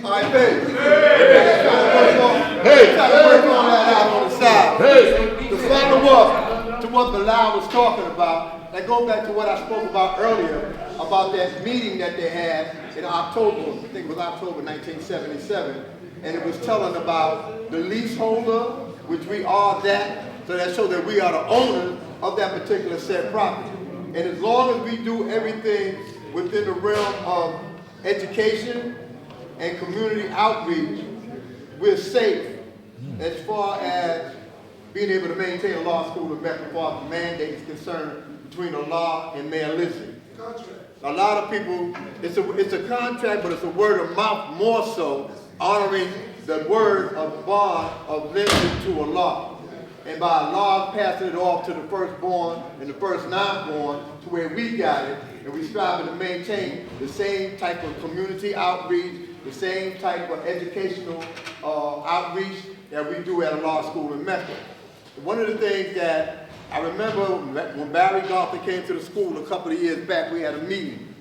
All right, baby. Try to work on that out on the side. To follow up to what Bilal was talking about, that goes back to what I spoke about earlier about that meeting that they had in October, I think it was October 1977, and it was telling about the leaseholder, which we are that, so that shows that we are the owners of that particular said property. And as long as we do everything within the realm of education and community outreach, we're safe as far as being able to maintain a law school in Mecca as far as the mandate is concerned between the law and Mayor Lease. A lot of people, it's a contract, but it's a word of mouth more so, honoring the word of bond of lending to a law. And by law, passing it off to the firstborn and the first non-born to where we got it, and we striving to maintain the same type of community outreach, the same type of educational outreach that we do at a law school in Mecca. One of the things that I remember when Barry Goffin came to the school a couple of years back, we had a meeting,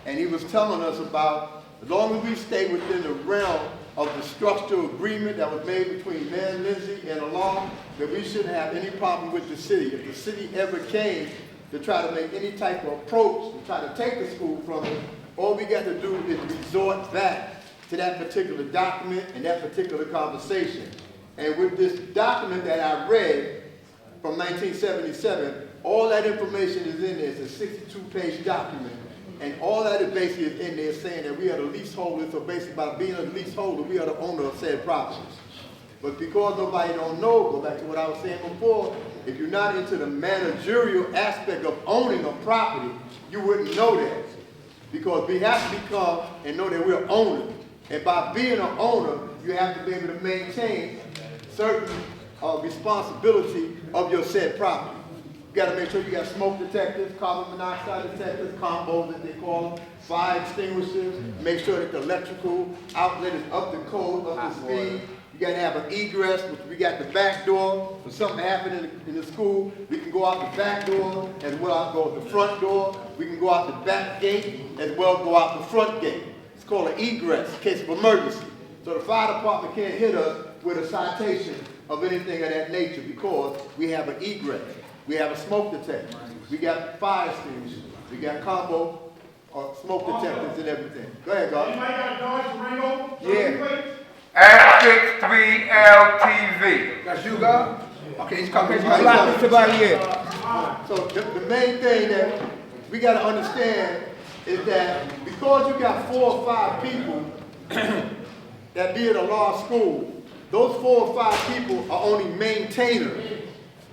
and he was telling us about as long as we stay within the realm of the structural agreement that was made between Mayor Lindsay and the law, that we shouldn't have any problem with the city. If the city ever came to try to make any type of approach to try to take the school from it, all we got to do is resort back to that particular document and that particular conversation. And with this document that I read from 1977, all that information is in there. It's a 62-page document. And all that is basically is in there saying that we are the leaseholders, so basically by being a leaseholder, we are the owner of said properties. But because nobody don't know, go back to what I was saying before, if you're not into the managerial aspect of owning a property, you wouldn't know that. Because we have to become and know that we're owners. And by being an owner, you have to be able to maintain certain responsibility of your said property. You got to make sure you got smoke detectors, carbon monoxide detectors, combos that they call them, fire extinguishers, make sure that the electrical outlet is up to code, up to speed. You got to have an egress, which we got the back door. If something happened in the school, we can go out the back door as well as go out the front door. We can go out the back gate as well as go out the front gate. It's called an egress in case of emergency. So the fire department can't hit us with a citation of anything of that nature because we have an egress. We have a smoke detector. We got fire extinguishers. We got combo smoke detectors and everything. Go ahead, God. Anybody got a Dodge Durango? Yeah. S63LTV. That's you, God? Okay, he's coming. So the main thing that we got to understand is that because you got 4 or 5 people that be at a law school, those 4 or 5 people are only maintainers.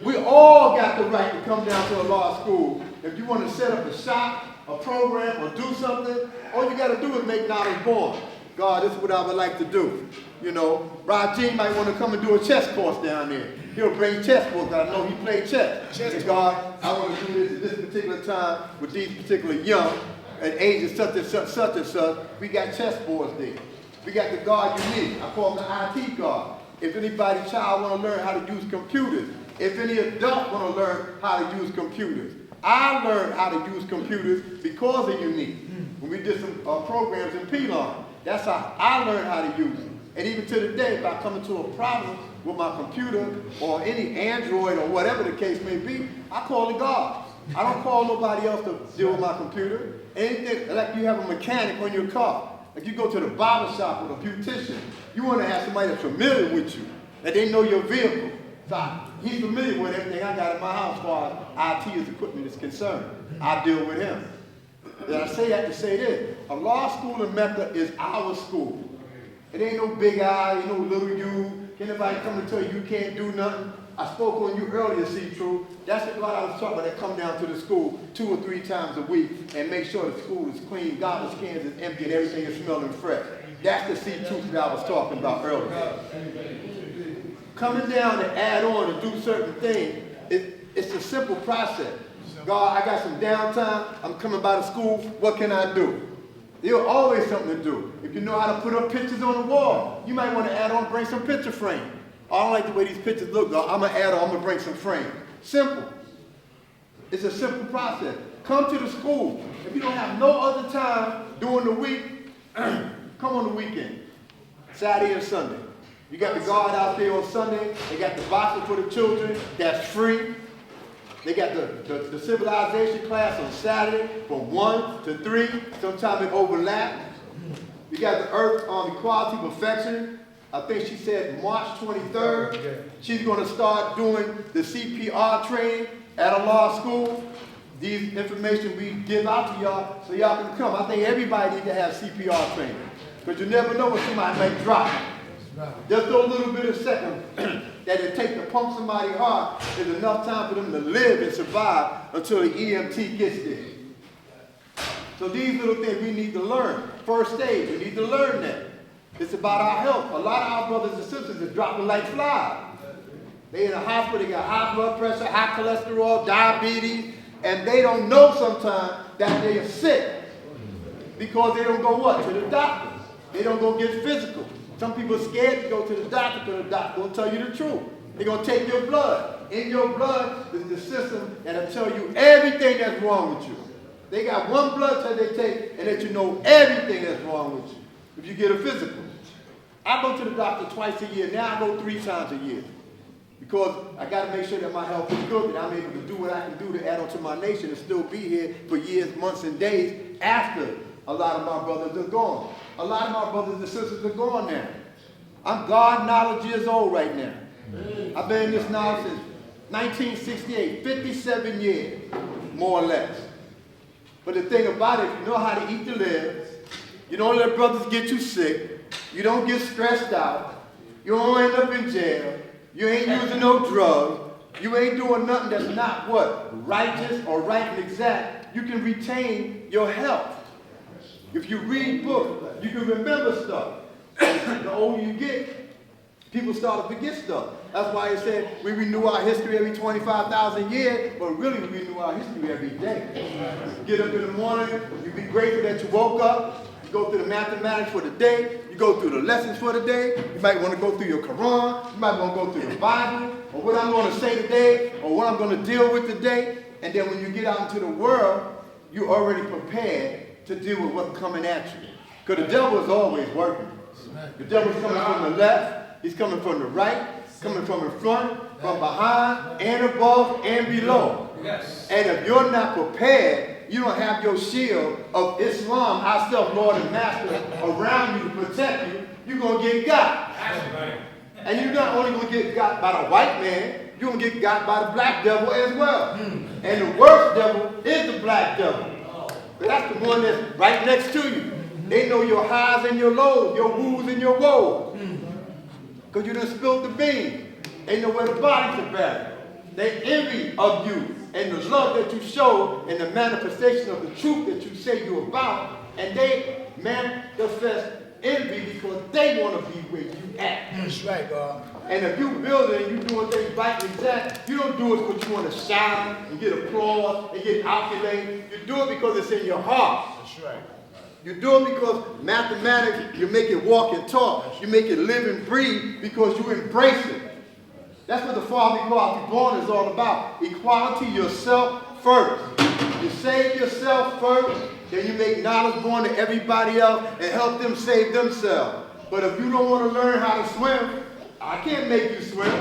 We all got the right to come down to a law school. If you want to set up a shop, a program, or do something, all you got to do is make knowledge born. God, this is what I would like to do. You know, Rajin might want to come and do a chess course down there. He'll bring chess books. I know he played chess. And God, I want to do this at this particular time with these particular young at ages such and such, such and such. We got chess boards there. We got the guard you need. I call him the IT guard. If anybody's child want to learn how to use computers, if any adult want to learn how to use computers, I learned how to use computers because of Unique. When we did some programs in Pelon, that's how I learned how to use it. And even to the day, if I come into a problem with my computer or any Android or whatever the case may be, I call the guard. I don't call nobody else to deal with my computer. Anything, like you have a mechanic on your car. Like you go to the barber shop with a beautician. You want to have somebody that's familiar with you, that they know your vehicle. So he's familiar with everything I got in my house as far as IT equipment is concerned. I deal with him. And I say that to say this. A law school in Mecca is our school. It ain't no big I, ain't no little you. Can't nobody come and tell you can't do nothing. I spoke on you earlier, see-true. That's what I was talking about, that come down to the school 2 or 3 times a week and make sure the school is clean, garbage cans is empty, and everything is smelling fresh. That's the see-truth that I was talking about earlier. Coming down to add on to do certain things, it's a simple process. God, I got some downtime, I'm coming by the school, what can I do? There's always something to do. If you know how to put up pictures on the wall, you might want to add on, bring some picture frame. I don't like the way these pictures look, God. I'm going to add on, I'm going to bring some frames. Simple. It's a simple process. Come to the school. If you don't have no other time during the week, come on the weekend. Saturday and Sunday. You got the guard out there on Sunday. They got the boxing for the children. That's free. They got the civilization class on Saturday from 1 to 3. Sometimes it overlaps. You got the Earth Equality Perfection. I think she said March 23rd. She's going to start doing the CPR training at a law school. These information we give out to y'all so y'all can come. I think everybody needs to have CPR training because you never know when somebody might drop. Just those little bit of seconds that it takes to pump somebody's heart is enough time for them to live and survive until the EMT gets there. So these little things we need to learn. First aid, we need to learn that. It's about our health. A lot of our brothers and sisters are dropping like flies. They in the hospital, they got high blood pressure, high cholesterol, diabetes, and they don't know sometimes that they are sick because they don't go what? To the doctor. They don't go get physical. Some people are scared to go to the doctor because the doctor will tell you the truth. They're going to take your blood. In your blood is the system that will tell you everything that's wrong with you. They got one blood test they take and let you know everything that's wrong with you if you get a physical. I go to the doctor twice a year. Now I go 3 times a year because I got to make sure that my health is good, that I'm able to do what I can do to add on to my nation and still be here for years, months, and days after a lot of my brothers are gone. A lot of my brothers and sisters are gone now. I'm God knowledge years old right now. I've been in this knowledge since 1968, 57 years, more or less. But the thing about it, you know how to eat to live. You don't let brothers get you sick. You don't get stressed out. You don't end up in jail. You ain't using no drugs. You ain't doing nothing that's not what? Righteous or right and exact. You can retain your health. If you read books, you can remember stuff. The older you get, people start to forget stuff. That's why it said we renew our history every 25,000 years, but really we renew our history every day. Get up in the morning, you be grateful that you woke up, you go through the mathematics for the day, you go through the lessons for the day, you might want to go through your Quran, you might want to go through the Bible, or what I'm going to say today, or what I'm going to deal with today, and then when you get out into the world, you're already prepared to deal with what's coming at you. Because the devil is always working. The devil's coming from the left, he's coming from the right, coming from in front, from behind, and above, and below. Yes. And if you're not prepared, you don't have your shield of Islam, our self-Lord and Master, around you to protect you, you're going to get got. And you're not only going to get got by the white man, you're going to get got by the black devil as well. And the worst devil is the black devil. That's the one that's right next to you. They know your highs and your lows, your woos and your woes. Because you done spilled the bean. They know where the bodies are buried. They envy of you and the love that you show and the manifestation of the truth that you say you're about. And they manifest envy because they want to be where you at. That's right, God. And if you building and you doing things right and exact, you don't do it because you want to shine and get applause and get accolades. You do it because it's in your heart. That's right. You do it because mathematics, you make it walk and talk. You make it live and breathe because you embrace it. That's what the Father Equality Born is all about. Equality yourself first. You save yourself first, then you make knowledge born to everybody else and help them save themselves. But if you don't want to learn how to swim, I can't make you swim.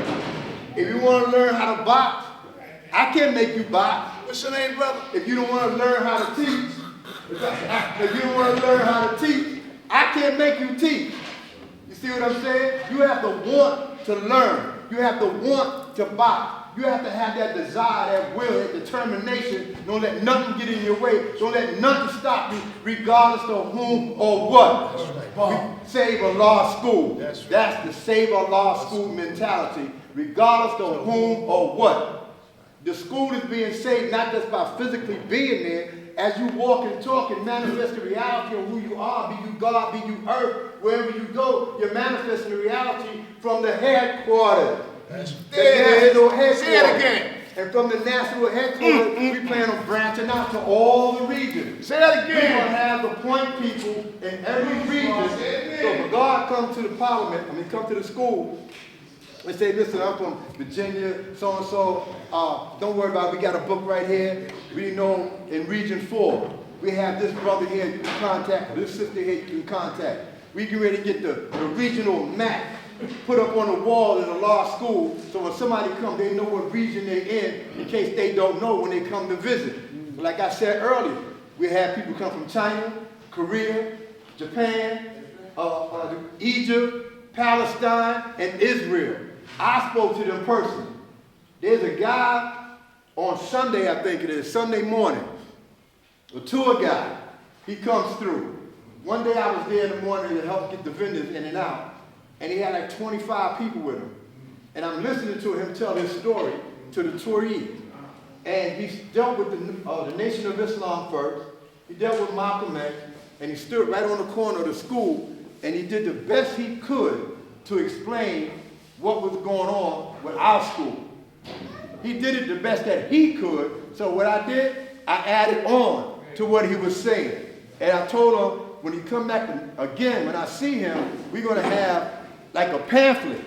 If you want to learn how to box, I can't make you box. What's your name, brother? If you don't want to learn how to teach, if you don't want to learn how to teach, I can't make you teach. You see what I'm saying? You have to want to learn. You have to want to box. You have to have that desire, that will, that determination. Don't let nothing get in your way. Don't let nothing stop you, regardless of whom or what. That's right. We save a law school. That's right. That's the save a law school mentality, regardless of whom or what. The school is being saved not just by physically being there. As you walk and talk and manifest the reality of who you are, be you God, be you earth, wherever you go, you're manifesting the reality from the headquarters. That's The national headquarters. Say it again. And from the national headquarters, we plan on branching out to all the regions. Say that We're going to again. have the point people in every region. So when God comes to the parliament, come to the school, and say, listen, I'm from Virginia, so-and-so. Don't worry about it. We got a book right here. We know in Region 4, we have this brother here you can contact, or this sister here you can contact. We get ready to get the regional map put up on the wall in a law school, so when somebody comes, they know what region they're in case they don't know when they come to visit. But like I said earlier, we have people come from China, Korea, Japan, Egypt, Palestine, and Israel. I spoke to them personally. There's a guy on Sunday, I think it is, Sunday morning, a tour guide. He comes through. One day I was there in the morning to help get the vendors in and out. And he had like 25 people with him. And I'm listening to him tell his story to the tourees. And he dealt with the Nation of Islam first. He dealt with Malcolm X. And he stood right on the corner of the school. And he did the best he could to explain what was going on with our school. He did it the best that he could. So what I did, I added on to what he was saying. And I told him, when he come back again, when I see him, we're going to have like a pamphlet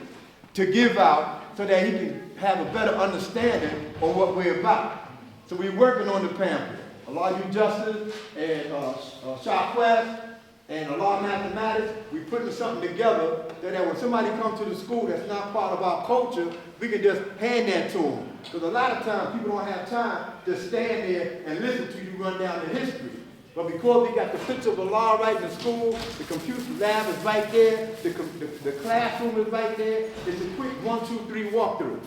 to give out so that he can have a better understanding on what we're about. So we're working on the pamphlet. A lot of you justice and Shaqquest and a lot of mathematics, we're putting something together so that when somebody comes to the school that's not part of our culture, we can just hand that to them. Because a lot of times people don't have time to stand there and listen to you run down the history. But because we got the picture of Allah right in the school, the computer lab is right there, the classroom is right there, it's a quick 1, 2, 3 walkthrough.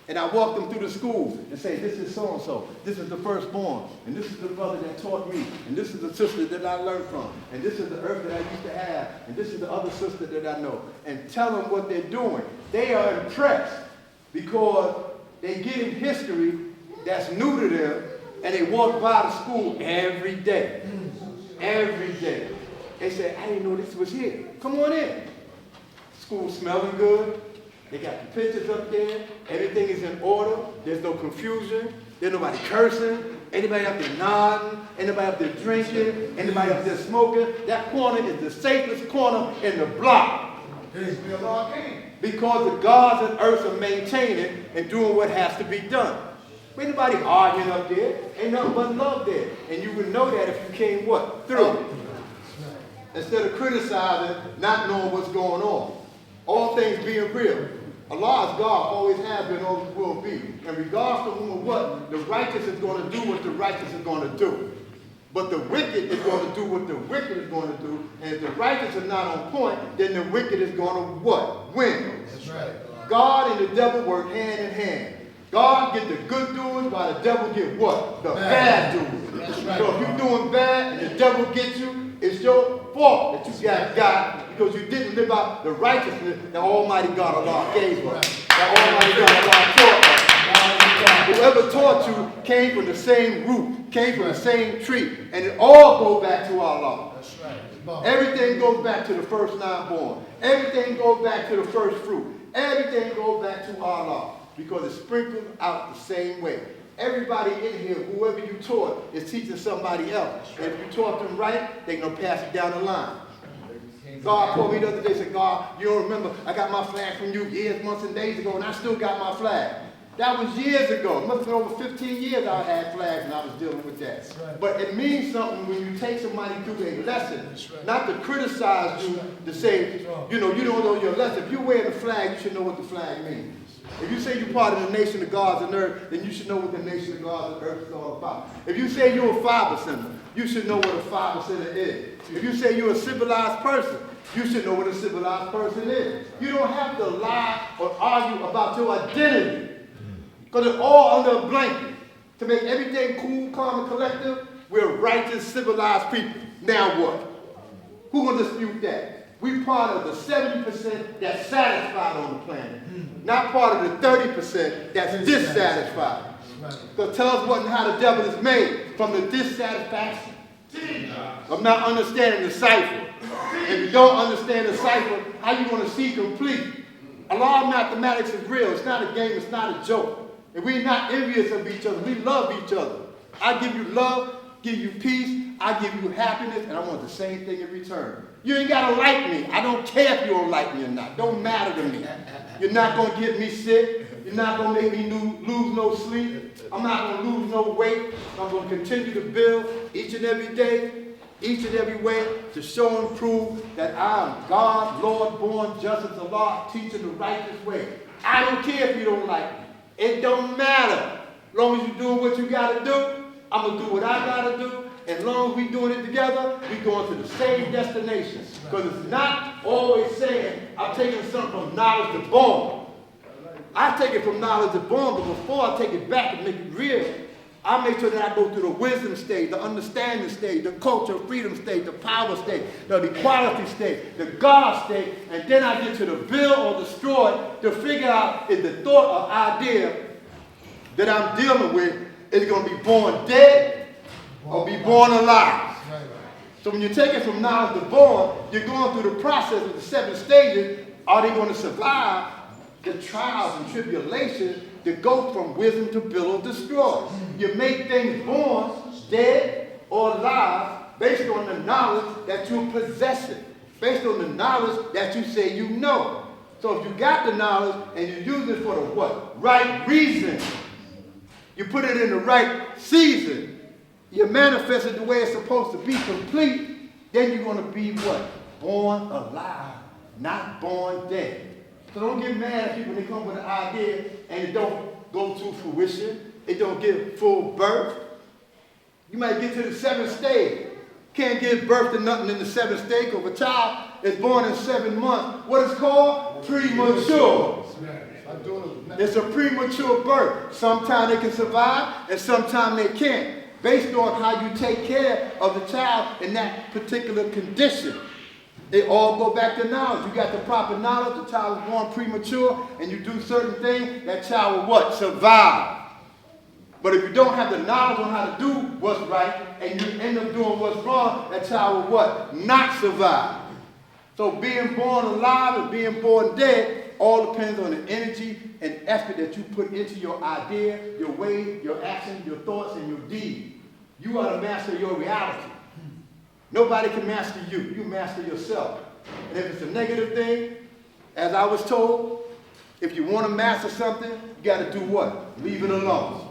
And I walk them through the schools and say, this is so-and-so, this is the firstborn, and this is the brother that taught me, and this is the sister that I learned from, and this is the earth that I used to have, and this is the other sister that I know. And tell them what they're doing. They are impressed because they get in history that's new to them, and they walk by the school every day. Every day. They say, I didn't know this was here. Come on in. School smelling good. They got the pictures up there. Everything is in order. There's no confusion. There's nobody cursing. Anybody up there nodding. Anybody up there drinking. Anybody up there smoking. That corner is the safest corner in the block. Because the gods and earth are maintaining and doing what has to be done. Ain't nobody arguing up there. Ain't nothing but love there. And you would know that if you came what? Through. Instead of criticizing, not knowing what's going on. All things being real. Allah is God, always has been, always will be. And regardless of whom or what, the righteous is going to do what the righteous is going to do. But the wicked is going to do what the wicked is going to do. And if the righteous are not on point, then the wicked is going to what? Win. That's right. God and the devil work hand in hand. God get the good doers while the devil get what? The bad doers. That's right. So if you're doing bad and the devil gets you, it's your fault that you got because you didn't live out the righteousness that Almighty God Allah gave us. That Almighty God Allah taught us. Whoever taught you came from the same root, came from the same tree, and it all goes back to Allah. That's right. Everything goes back to the first 9 born. Everything goes back to the first fruit. Everything goes back to Allah. Because it's sprinkled out the same way. Everybody in here, whoever you taught, is teaching somebody else. And if you taught them right, they're going to pass it down the line. God told me the other day, said, God, you don't remember, I got my flag from you years, months, and days ago, and I still got my flag. That was years ago. It must have been over 15 years I had flags and I was dealing with that. Right. But it means something when you take somebody through a lesson, right. Not to criticize you, to say, you know, you don't know your lesson. If you're wearing a flag, you should know what the flag means. If you say you're part of the nation of gods and earth, then you should know what the nation of gods and earth is all about. If you say you're a 5%er, you should know what a 5%er is. If you say you're a civilized person, you should know what a civilized person is. You don't have to lie or argue about your identity. Because it's all under a blanket. To make everything cool, calm, and collective, we're righteous, civilized people. Now what? Who gonna dispute that? We're part of the 70% that's satisfied on the planet. Not part of the 30% that's dissatisfied. So tell us what and how the devil is made from the dissatisfaction of not understanding the cipher. If you don't understand the cipher, how you going to see complete? A lot of mathematics is real. It's not a game. It's not a joke. And we're not envious of each other. We love each other. I give you love, give you peace, I give you happiness, and I want the same thing in return. You ain't got to like me. I don't care if you don't like me or not. Don't matter to me. You're not going to get me sick. You're not going to make me lose no sleep. I'm not going to lose no weight. I'm going to continue to build each and every day. each and every way to show and prove that I am God, Lord, born just as the law, teaching the righteous way. I don't care if you don't like me. It don't matter. As long as you're doing what you got to do, I'm going to do what I got to do. As long as we're doing it together, we're going to the same destination. Because it's not always saying, I'm taking something from knowledge to born. I take it from knowledge to born, but before I take it back and make it real, I make sure that I go through the wisdom stage, the understanding stage, the culture freedom stage, the power stage, the equality stage, the God stage, and then I get to the build or destroy to figure out if the thought or idea that I'm dealing with is going to be born dead or be born alive. So when you take it from knowledge to born, you're going through the process of the 7 stages. Are they going to survive the trials and tribulations that go from wisdom to build or destroy? You make things born, dead, or alive based on the knowledge that you're possessing, based on the knowledge that you say you know. So if you got the knowledge and you use it for the what? Right reason. You put it in the right season. You manifest it the way it's supposed to be complete. Then you're going to be what? Born alive, not born dead. So don't get mad at people when they come with an idea and it don't go to fruition. It don't give full birth. You might get to the 7th stage. Can't give birth to nothing in the 7th stage because a child is born in 7 months. What is called? Premature. It's a premature birth. Sometimes they can survive and sometimes they can't, based on how you take care of the child in that particular condition. They all go back to knowledge. You got the proper knowledge. The child was born premature, and you do certain things, that child will what? Survive. But if you don't have the knowledge on how to do what's right, and you end up doing what's wrong, that child will what? Not survive. So being born alive and being born dead all depends on the energy and effort that you put into your idea, your way, your action, your thoughts, and your deed. You are the master of your reality. Nobody can master you. You master yourself. And if it's a negative thing, as I was told, if you want to master something, you got to do what? Leave it alone.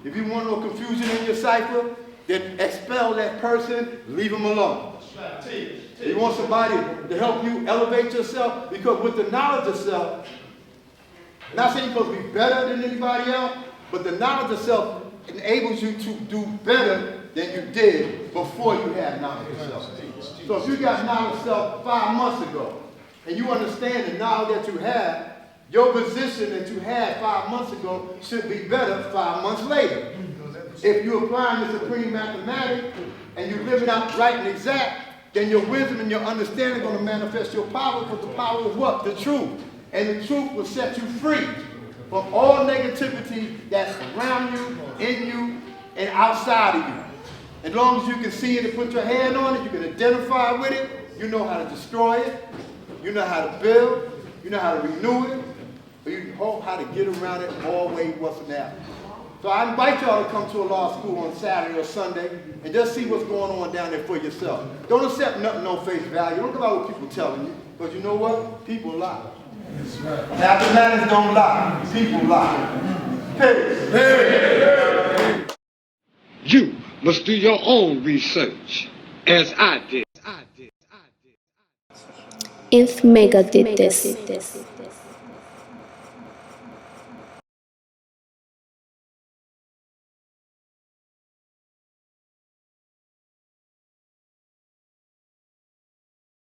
If you want no confusion in your cipher, then expel that person, leave them alone. You want somebody to help you elevate yourself, because with the knowledge of self, not saying you're supposed to be better than anybody else, but the knowledge of self enables you to do better than you did before you had knowledge of self. So if you got knowledge of self 5 months ago, and you understand the knowledge that you have, your position that you had 5 months ago should be better 5 months later. If you're applying the supreme mathematics and you live it out right and exact, then your wisdom and your understanding are going to manifest your power, because the power is what? The truth. And the truth will set you free from all negativity that's around you, in you, and outside of you. As long as you can see it and put your hand on it, you can identify with it, you know how to destroy it, you know how to build, you know how to renew it, or you know how to get around it always what's now. So I invite y'all to come to a law school on Saturday or Sunday and just see what's going on down there for yourself. Don't accept nothing on face value. Don't go about what people telling you, because you know what? People lie. Mathematics don't lie. People lie. Period. You must do your own research, as I did. If Mecca did this.